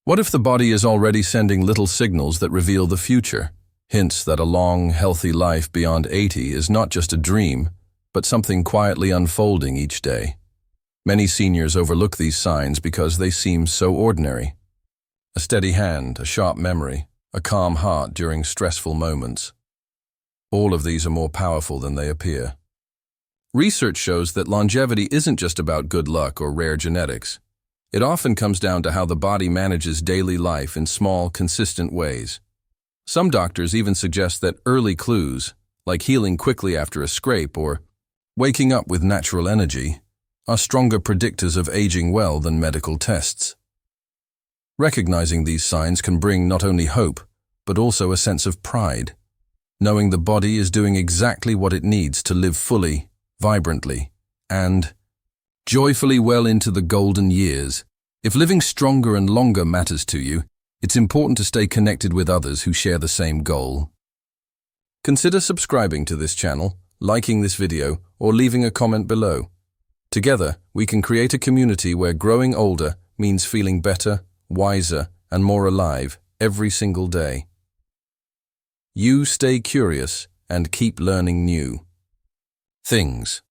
What if the body is already sending little signals that reveal the future? Hints that a long, healthy life beyond 80 is not just a dream, but something quietly unfolding each day. Many seniors overlook these signs because they seem so ordinary. A steady hand, a sharp memory, a calm heart during stressful moments. All of these are more powerful than they appear. Research shows that longevity isn't just about good luck or rare genetics. It often comes down to how the body manages daily life in small, consistent ways. Some doctors even suggest that early clues, like healing quickly after a scrape or waking up with natural energy, are stronger predictors of aging well than medical tests. Recognizing these signs can bring not only hope, but also a sense of pride, knowing the body is doing exactly what it needs to live fully, vibrantly, and joyfully well into the golden years. If living stronger and longer matters to you, it's important to stay connected with others who share the same goal. Consider subscribing to this channel, liking this video, or leaving a comment below. Together, we can create a community where growing older means feeling better, wiser, and more alive every single day. You stay curious and keep learning new things.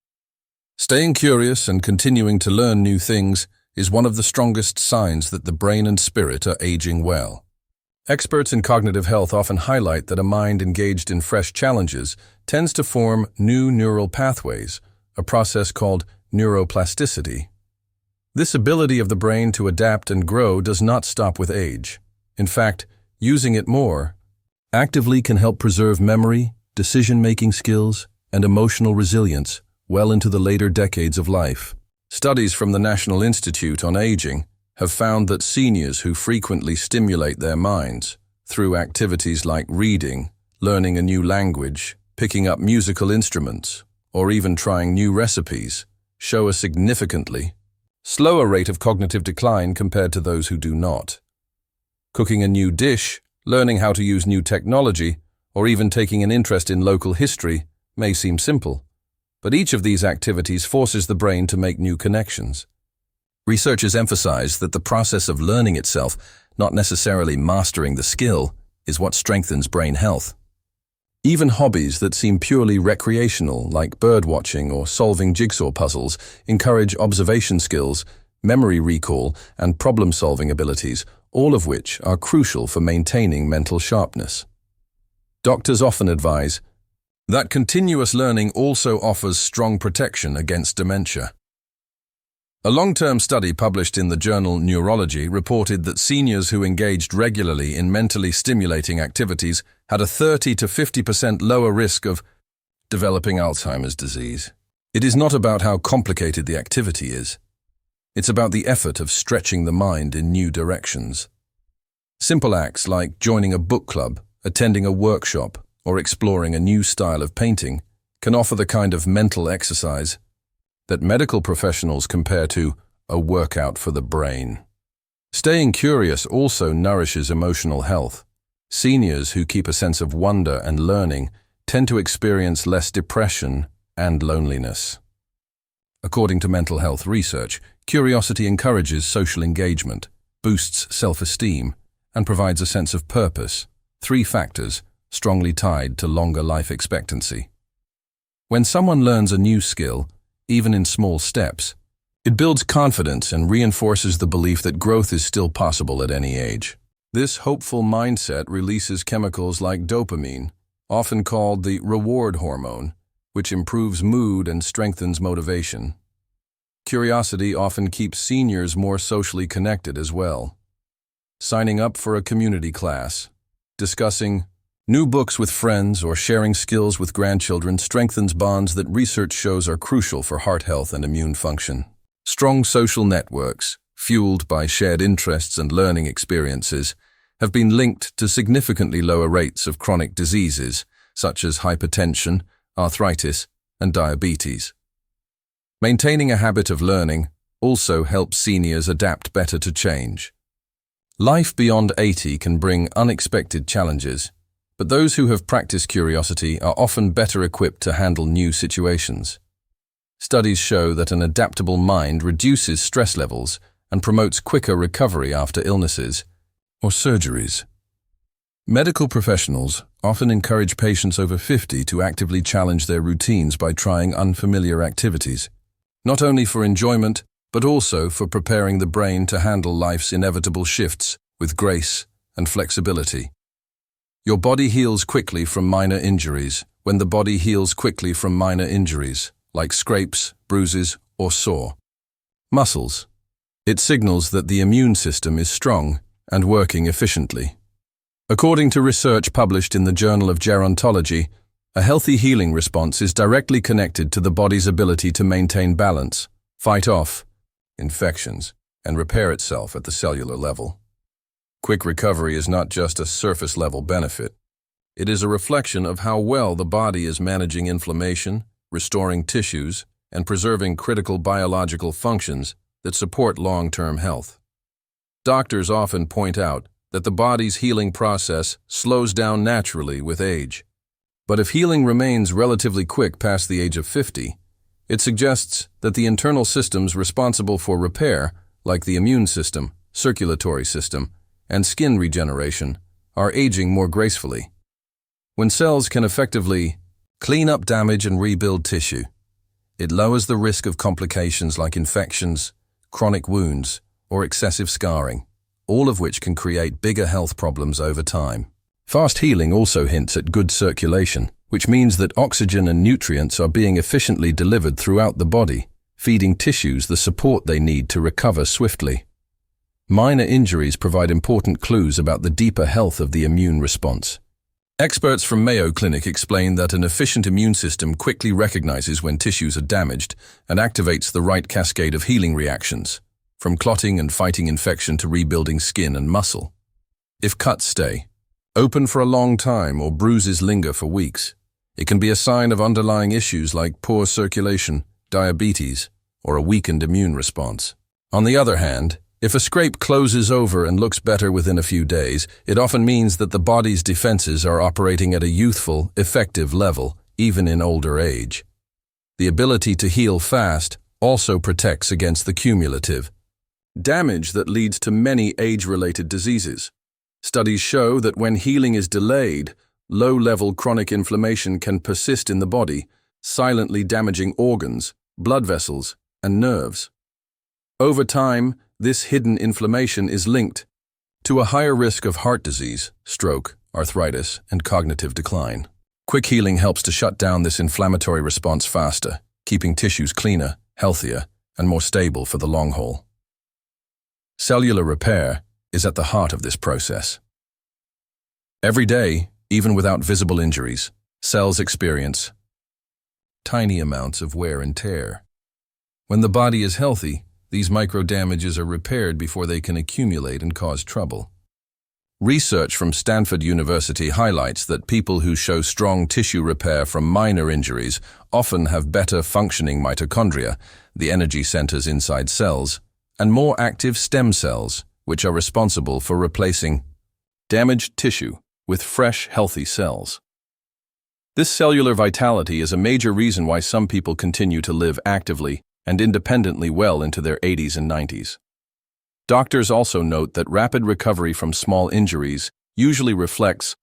Staying curious and continuing to learn new things is one of the strongest signs that the brain and spirit are aging well. Experts in cognitive health often highlight that a mind engaged in fresh challenges tends to form new neural pathways, a process called neuroplasticity. This ability of the brain to adapt and grow does not stop with age. In fact, using it more actively can help preserve memory, decision-making skills, and emotional resilience well into the later decades of life. Studies from the National Institute on Aging have found that seniors who frequently stimulate their minds through activities like reading, learning a new language, picking up musical instruments, or even trying new recipes show a significantly slower rate of cognitive decline compared to those who do not. Cooking a new dish, learning how to use new technology, or even taking an interest in local history may seem simple, but each of these activities forces the brain to make new connections. Researchers emphasize that the process of learning itself, not necessarily mastering the skill, is what strengthens brain health. Even hobbies that seem purely recreational, like birdwatching or solving jigsaw puzzles, encourage observation skills, memory recall, and problem-solving abilities, all of which are crucial for maintaining mental sharpness. Doctors often advise that continuous learning also offers strong protection against dementia. A long-term study published in the journal Neurology reported that seniors who engaged regularly in mentally stimulating activities had a 30 to 50% lower risk of developing Alzheimer's disease. It is not about how complicated the activity is. It's about the effort of stretching the mind in new directions. Simple acts like joining a book club, attending a workshop, or exploring a new style of painting can offer the kind of mental exercise that medical professionals compare to a workout for the brain. Staying curious also nourishes emotional health. Seniors who keep a sense of wonder and learning tend to experience less depression and loneliness. According to mental health research, curiosity encourages social engagement, boosts self-esteem, and provides a sense of purpose, 3 factors strongly tied to longer life expectancy. When someone learns a new skill, even in small steps, it builds confidence and reinforces the belief that growth is still possible at any age. This hopeful mindset releases chemicals like dopamine, often called the reward hormone, which improves mood and strengthens motivation. Curiosity often keeps seniors more socially connected as well. Signing up for a community class, discussing new books with friends, or sharing skills with grandchildren strengthens bonds that research shows are crucial for heart health and immune function. Strong social networks, fueled by shared interests and learning experiences, have been linked to significantly lower rates of chronic diseases such as hypertension, arthritis, and diabetes. Maintaining a habit of learning also helps seniors adapt better to change. Life beyond 80 can bring unexpected challenges, but those who have practiced curiosity are often better equipped to handle new situations. Studies show that an adaptable mind reduces stress levels and promotes quicker recovery after illnesses, or surgeries. Medical professionals often encourage patients over 50 to actively challenge their routines by trying unfamiliar activities, not only for enjoyment, but also for preparing the brain to handle life's inevitable shifts with grace and flexibility. Your body heals quickly from minor injuries when the body heals quickly from minor injuries, like scrapes, bruises, or sore muscles. It signals that the immune system is strong and working efficiently. According to research published in the Journal of Gerontology, a healthy healing response is directly connected to the body's ability to maintain balance, fight off infections, and repair itself at the cellular level. Quick recovery is not just a surface-level benefit. It is a reflection of how well the body is managing inflammation, restoring tissues, and preserving critical biological functions that support long-term health. Doctors often point out that the body's healing process slows down naturally with age. But if healing remains relatively quick past the age of 50, it suggests that the internal systems responsible for repair, like the immune system, circulatory system, and skin regeneration, are aging more gracefully. When cells can effectively clean up damage and rebuild tissue, it lowers the risk of complications like infections, chronic wounds, or excessive scarring, all of which can create bigger health problems over time. Fast healing also hints at good circulation, which means that oxygen and nutrients are being efficiently delivered throughout the body, feeding tissues the support they need to recover swiftly. Minor injuries provide important clues about the deeper health of the immune response. Experts from Mayo Clinic explain that an efficient immune system quickly recognizes when tissues are damaged and activates the right cascade of healing reactions, from clotting and fighting infection to rebuilding skin and muscle. If cuts stay open for a long time or bruises linger for weeks, it can be a sign of underlying issues like poor circulation, diabetes, or a weakened immune response. On the other hand, if a scrape closes over and looks better within a few days, it often means that the body's defenses are operating at a youthful, effective level, even in older age. The ability to heal fast also protects against the cumulative damage that leads to many age-related diseases. Studies show that when healing is delayed, low-level chronic inflammation can persist in the body, silently damaging organs, blood vessels, and nerves. Over time, this hidden inflammation is linked to a higher risk of heart disease, stroke, arthritis, and cognitive decline. Quick healing helps to shut down this inflammatory response faster, keeping tissues cleaner, healthier, and more stable for the long haul. Cellular repair is at the heart of this process. Every day, even without visible injuries, cells experience tiny amounts of wear and tear. When the body is healthy, these micro-damages are repaired before they can accumulate and cause trouble. Research from Stanford University highlights that people who show strong tissue repair from minor injuries often have better functioning mitochondria, the energy centers inside cells, and more active stem cells, which are responsible for replacing damaged tissue with fresh, healthy cells. This cellular vitality is a major reason why some people continue to live actively and independently well into their 80s and 90s. Doctors also note that rapid recovery from small injuries usually reflects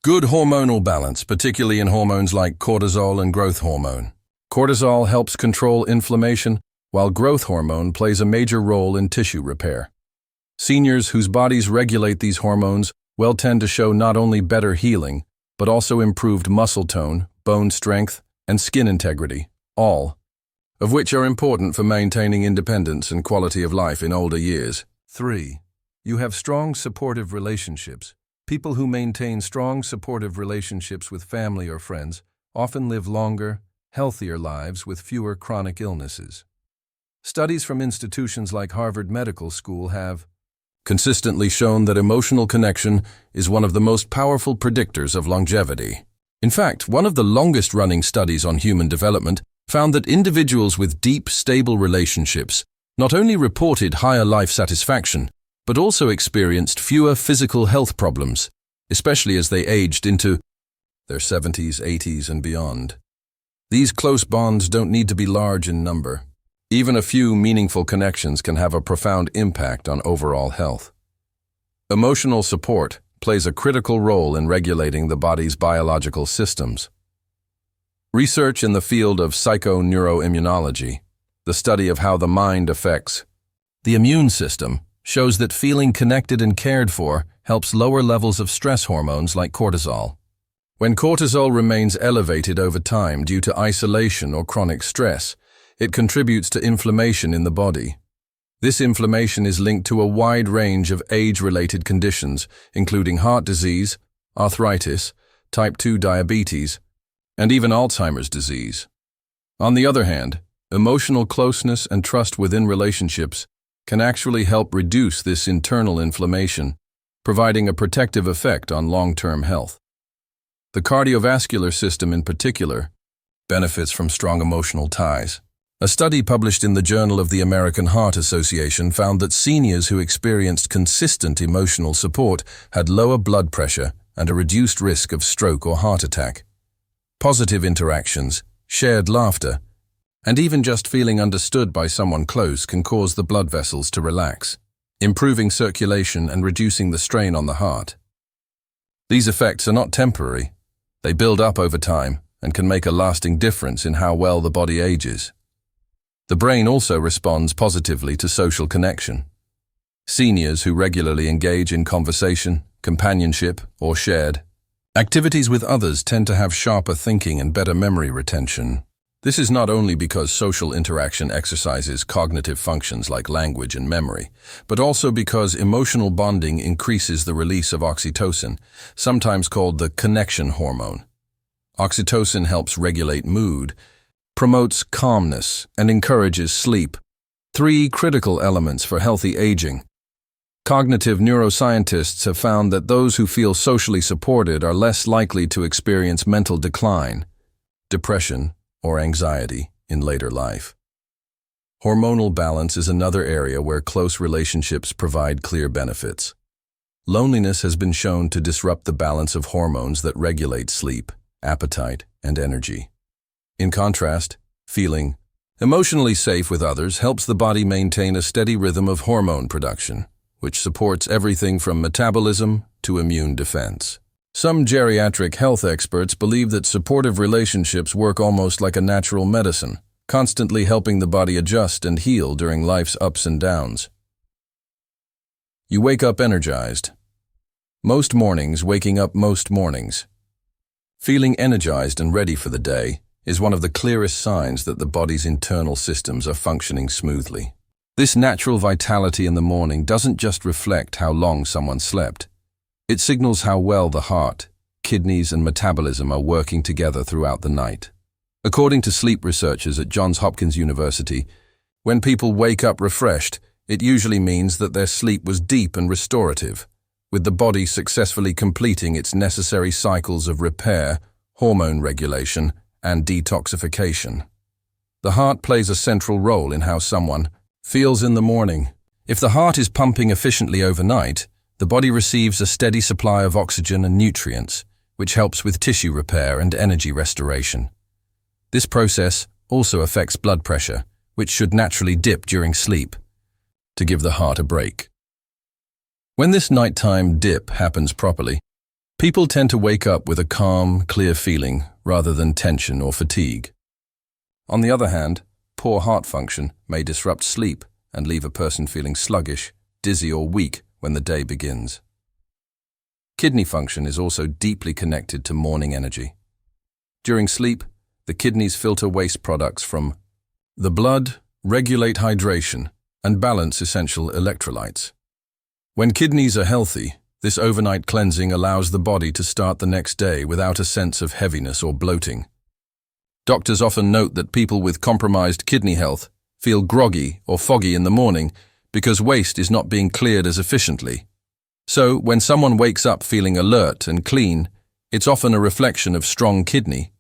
good hormonal balance, particularly in hormones like cortisol and growth hormone. Cortisol helps control inflammation, while growth hormone plays a major role in tissue repair. Seniors whose bodies regulate these hormones will tend to show not only better healing, but also improved muscle tone, bone strength, and skin integrity, all of which are important for maintaining independence and quality of life in older years. 3. You have strong supportive relationships. People who maintain strong supportive relationships with family or friends often live longer, healthier lives with fewer chronic illnesses. Studies from institutions like Harvard Medical School have consistently shown that emotional connection is one of the most powerful predictors of longevity. In fact, one of the longest-running studies on human development found that individuals with deep, stable relationships not only reported higher life satisfaction, but also experienced fewer physical health problems, especially as they aged into their 70s, 80s, and beyond. These close bonds don't need to be large in number. Even a few meaningful connections can have a profound impact on overall health. Emotional support plays a critical role in regulating the body's biological systems. Research in the field of psychoneuroimmunology, the study of how the mind affects the immune system, shows that feeling connected and cared for helps lower levels of stress hormones like cortisol. When cortisol remains elevated over time due to isolation or chronic stress, it contributes to inflammation in the body. This inflammation is linked to a wide range of age-related conditions, including heart disease, arthritis, type 2 diabetes, and even Alzheimer's disease. On the other hand, emotional closeness and trust within relationships can actually help reduce this internal inflammation, providing a protective effect on long-term health. The cardiovascular system in particular benefits from strong emotional ties. A study published in the Journal of the American Heart Association found that seniors who experienced consistent emotional support had lower blood pressure and a reduced risk of stroke or heart attack. Positive interactions, shared laughter, and even just feeling understood by someone close can cause the blood vessels to relax, improving circulation and reducing the strain on the heart. These effects are not temporary. They build up over time and can make a lasting difference in how well the body ages. The brain also responds positively to social connection. Seniors who regularly engage in conversation, companionship, or shared activities with others tend to have sharper thinking and better memory retention. This is not only because social interaction exercises cognitive functions like language and memory, but also because emotional bonding increases the release of oxytocin, sometimes called the connection hormone. Oxytocin helps regulate mood, promotes calmness, and encourages sleep, 3 critical elements for healthy aging. Cognitive neuroscientists have found that those who feel socially supported are less likely to experience mental decline, depression, or anxiety in later life. Hormonal balance is another area where close relationships provide clear benefits. Loneliness has been shown to disrupt the balance of hormones that regulate sleep, appetite, and energy. In contrast, feeling emotionally safe with others helps the body maintain a steady rhythm of hormone production, which supports everything from metabolism to immune defense. Some geriatric health experts believe that supportive relationships work almost like a natural medicine, constantly helping the body adjust and heal during life's ups and downs. You wake up energized. Most mornings, feeling energized and ready for the day is one of the clearest signs that the body's internal systems are functioning smoothly. This natural vitality in the morning doesn't just reflect how long someone slept. It signals how well the heart, kidneys, and metabolism are working together throughout the night. According to sleep researchers at Johns Hopkins University, when people wake up refreshed, it usually means that their sleep was deep and restorative, with the body successfully completing its necessary cycles of repair, hormone regulation, and detoxification. The heart plays a central role in how someone feels in the morning. If the heart is pumping efficiently overnight, the body receives a steady supply of oxygen and nutrients, which helps with tissue repair and energy restoration. This process also affects blood pressure, which should naturally dip during sleep, to give the heart a break. When this nighttime dip happens properly, people tend to wake up with a calm, clear feeling rather than tension or fatigue. On the other hand, poor heart function may disrupt sleep and leave a person feeling sluggish, dizzy, or weak when the day begins. Kidney function is also deeply connected to morning energy. During sleep, the kidneys filter waste products from the blood, regulate hydration, and balance essential electrolytes. When kidneys are healthy, this overnight cleansing allows the body to start the next day without a sense of heaviness or bloating. Doctors often note that people with compromised kidney health feel groggy or foggy in the morning because waste is not being cleared as efficiently. So, when someone wakes up feeling alert and clean, it's often a reflection of strong kidney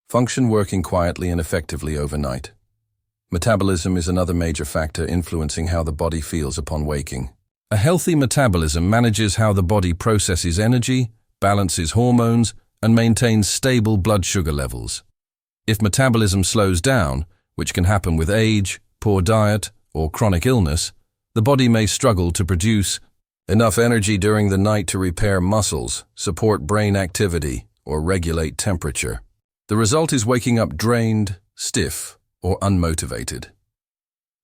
function working quietly and effectively overnight. Metabolism is another major factor influencing how the body feels upon waking. A healthy metabolism manages how the body processes energy, balances hormones, and maintains stable blood sugar levels. If metabolism slows down, which can happen with age, poor diet, or chronic illness, the body may struggle to produce Enough energy during the night to repair muscles, support brain activity, or regulate temperature. The result is waking up drained, stiff, or unmotivated.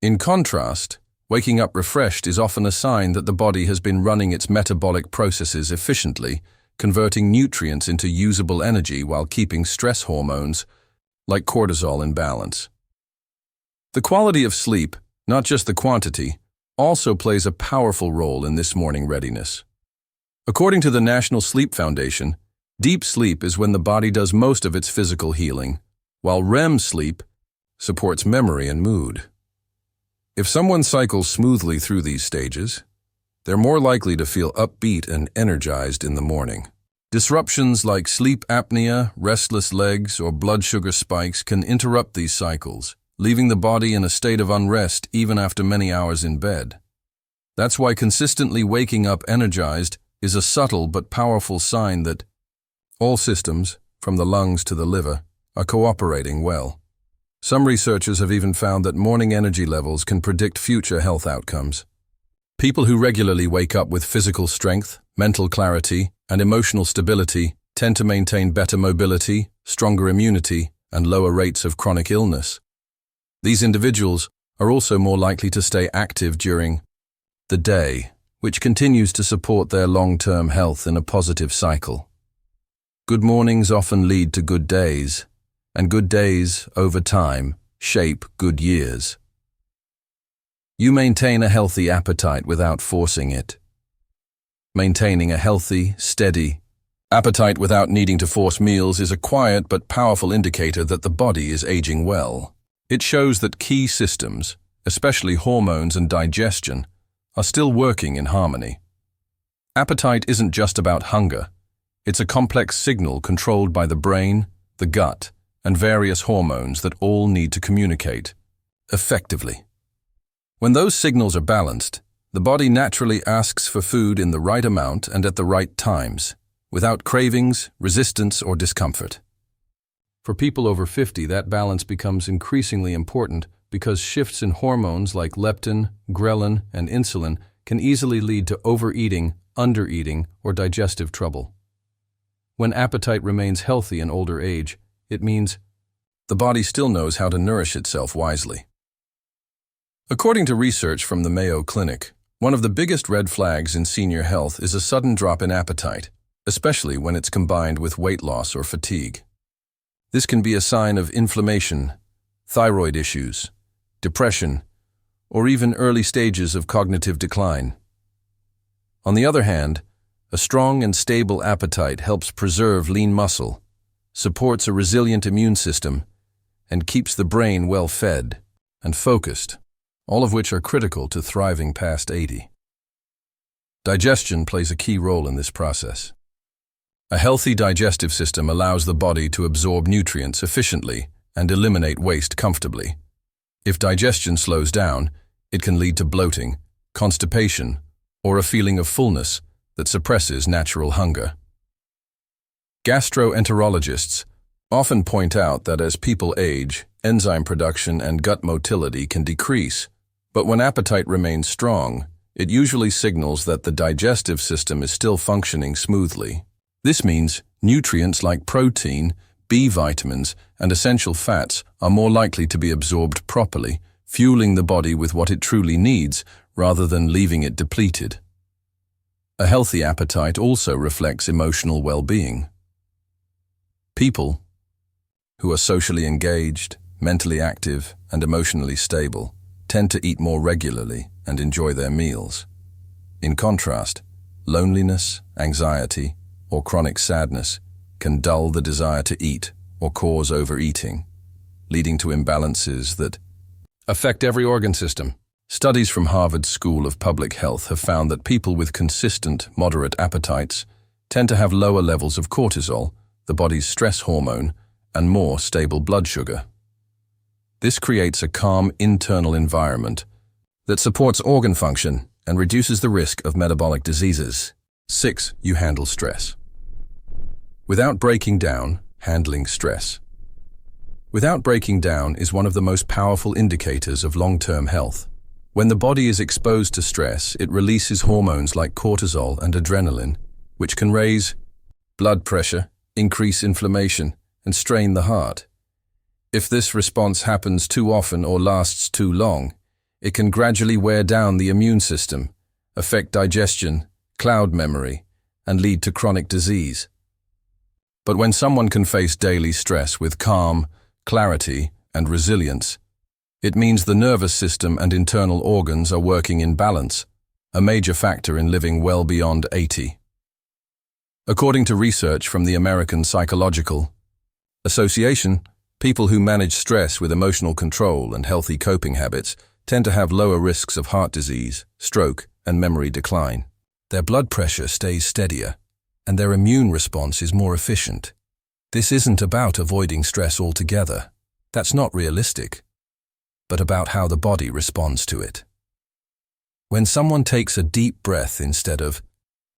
In contrast, waking up refreshed is often a sign that the body has been running its metabolic processes efficiently, converting nutrients into usable energy while keeping stress hormones, like cortisol, in balance. The quality of sleep, not just the quantity, also plays a powerful role in this morning readiness. According to the National Sleep Foundation, deep sleep is when the body does most of its physical healing, while REM sleep supports memory and mood. If someone cycles smoothly through these stages, they're more likely to feel upbeat and energized in the morning. Disruptions like sleep apnea, restless legs, or blood sugar spikes can interrupt these cycles, leaving the body in a state of unrest even after many hours in bed. That's why consistently waking up energized is a subtle but powerful sign that all systems, from the lungs to the liver, are cooperating well. Some researchers have even found that morning energy levels can predict future health outcomes. People who regularly wake up with physical strength, mental clarity, and emotional stability tend to maintain better mobility, stronger immunity, and lower rates of chronic illness. These individuals are also more likely to stay active during the day, which continues to support their long-term health in a positive cycle. Good mornings often lead to good days, and good days, over time, shape good years. You maintain a healthy appetite without forcing it. Maintaining a healthy, steady appetite without needing to force meals is a quiet but powerful indicator that the body is aging well. It shows that key systems, especially hormones and digestion, are still working in harmony. Appetite isn't just about hunger. It's a complex signal controlled by the brain, the gut, and various hormones that all need to communicate effectively. When those signals are balanced, the body naturally asks for food in the right amount and at the right times, without cravings, resistance, or discomfort. For people over 50, that balance becomes increasingly important because shifts in hormones like leptin, ghrelin, and insulin can easily lead to overeating, undereating, or digestive trouble. When appetite remains healthy in older age, it means the body still knows how to nourish itself wisely. According to research from the Mayo Clinic, one of the biggest red flags in senior health is a sudden drop in appetite, especially when it's combined with weight loss or fatigue. This can be a sign of inflammation, thyroid issues, depression, or even early stages of cognitive decline. On the other hand, a strong and stable appetite helps preserve lean muscle, supports a resilient immune system, and keeps the brain well fed and focused, all of which are critical to thriving past 80. Digestion plays a key role in this process. A healthy digestive system allows the body to absorb nutrients efficiently and eliminate waste comfortably. If digestion slows down, it can lead to bloating, constipation, or a feeling of fullness that suppresses natural hunger. Gastroenterologists often point out that as people age, enzyme production and gut motility can decrease, but when appetite remains strong, it usually signals that the digestive system is still functioning smoothly. This means nutrients like protein, B vitamins, and essential fats are more likely to be absorbed properly, fueling the body with what it truly needs rather than leaving it depleted. A healthy appetite also reflects emotional well-being. People who are socially engaged, mentally active, and emotionally stable tend to eat more regularly and enjoy their meals. In contrast, loneliness, anxiety, or chronic sadness can dull the desire to eat or cause overeating, leading to imbalances that affect every organ system. Studies from Harvard School of Public Health have found that people with consistent, moderate appetites tend to have lower levels of cortisol, the body's stress hormone, and more stable blood sugar. This creates a calm internal environment that supports organ function and reduces the risk of metabolic diseases. 6. You handle stress. Without breaking down, handling stress. Without breaking down is one of the most powerful indicators of long-term health. When the body is exposed to stress, it releases hormones like cortisol and adrenaline, which can raise blood pressure, increase inflammation, and strain the heart. If this response happens too often or lasts too long, it can gradually wear down the immune system, affect digestion, cloud memory, and lead to chronic disease. But when someone can face daily stress with calm, clarity, and resilience, it means the nervous system and internal organs are working in balance, a major factor in living well beyond 80. According to research from the American Psychological Association, people who manage stress with emotional control and healthy coping habits tend to have lower risks of heart disease, stroke, and memory decline. Their blood pressure stays steadier, and their immune response is more efficient. This isn't about avoiding stress altogether. That's not realistic, but about how the body responds to it. When someone takes a deep breath instead of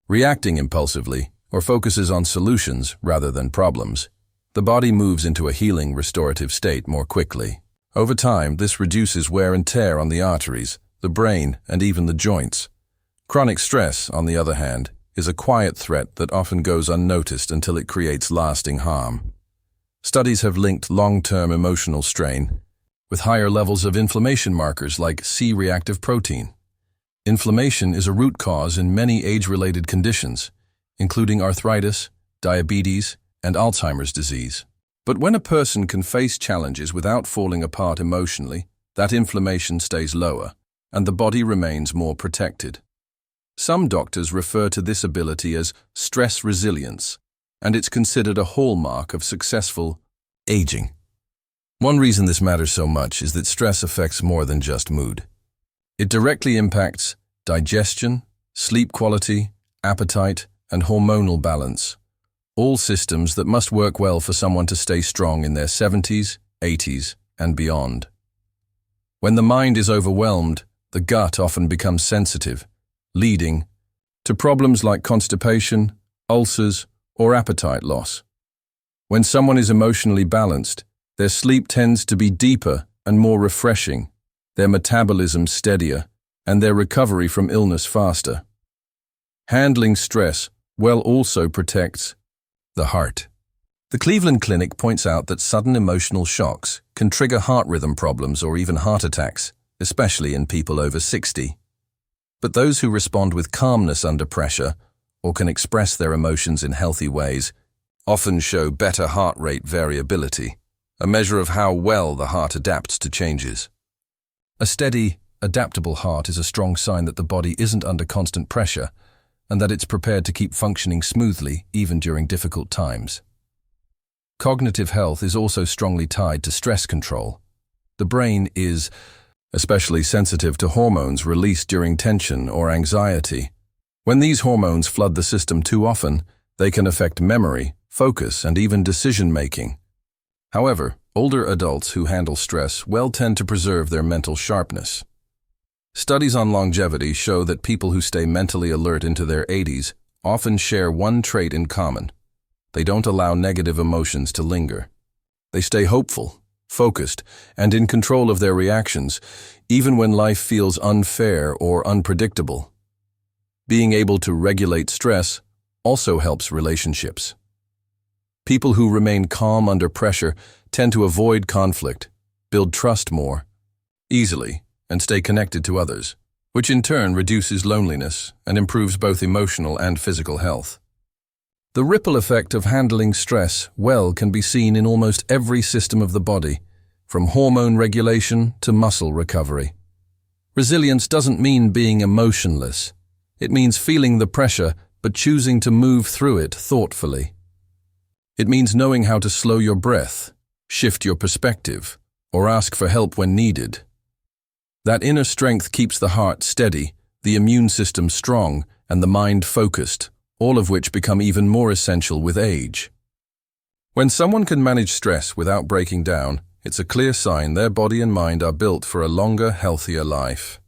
reacting impulsively or focuses on solutions rather than problems, the body moves into a healing, restorative state more quickly. Over time, this reduces wear and tear on the arteries, the brain, and even the joints. Chronic stress, on the other hand, is a quiet threat that often goes unnoticed until it creates lasting harm. Studies have linked long-term emotional strain with higher levels of inflammation markers like C-reactive protein. Inflammation is a root cause in many age-related conditions, including arthritis, diabetes, and Alzheimer's disease. But when a person can face challenges without falling apart emotionally, that inflammation stays lower, and the body remains more protected. Some doctors refer to this ability as stress resilience, and it's considered a hallmark of successful aging. One reason this matters so much is that stress affects more than just mood. It directly impacts digestion, sleep quality, appetite, and hormonal balance, all systems that must work well for someone to stay strong in their 70s, 80s, and beyond. When the mind is overwhelmed, the gut often becomes sensitive, leading to problems like constipation, ulcers, or appetite loss. When someone is emotionally balanced, their sleep tends to be deeper and more refreshing, their metabolism steadier, and their recovery from illness faster. Handling stress well also protects the heart. The Cleveland Clinic points out that sudden emotional shocks can trigger heart rhythm problems or even heart attacks, especially in people over 60. But those who respond with calmness under pressure or can express their emotions in healthy ways often show better heart rate variability, a measure of how well the heart adapts to changes. A steady, adaptable heart is a strong sign that the body isn't under constant pressure and that it's prepared to keep functioning smoothly even during difficult times. Cognitive health is also strongly tied to stress control. The brain is especially sensitive to hormones released during tension or anxiety. When these hormones flood the system too often, they can affect memory, focus, and even decision-making. However, older adults who handle stress well tend to preserve their mental sharpness. Studies on longevity show that people who stay mentally alert into their 80s often share one trait in common. They don't allow negative emotions to linger. They stay hopeful, focused, and in control of their reactions, even when life feels unfair or unpredictable. Being able to regulate stress also helps relationships. People who remain calm under pressure tend to avoid conflict, build trust more easily, and stay connected to others, which in turn reduces loneliness and improves both emotional and physical health. The ripple effect of handling stress well can be seen in almost every system of the body, from hormone regulation to muscle recovery. Resilience doesn't mean being emotionless. It means feeling the pressure but choosing to move through it thoughtfully. It means knowing how to slow your breath, shift your perspective, or ask for help when needed. That inner strength keeps the heart steady, the immune system strong, and the mind focused, all of which become even more essential with age. When someone can manage stress without breaking down, it's a clear sign their body and mind are built for a longer, healthier life.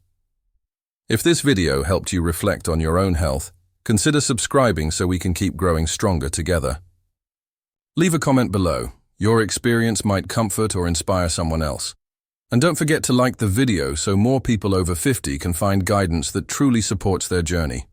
If this video helped you reflect on your own health, consider subscribing so we can keep growing stronger together. Leave a comment below. Your experience might comfort or inspire someone else. And don't forget to like the video so more people over 50 can find guidance that truly supports their journey.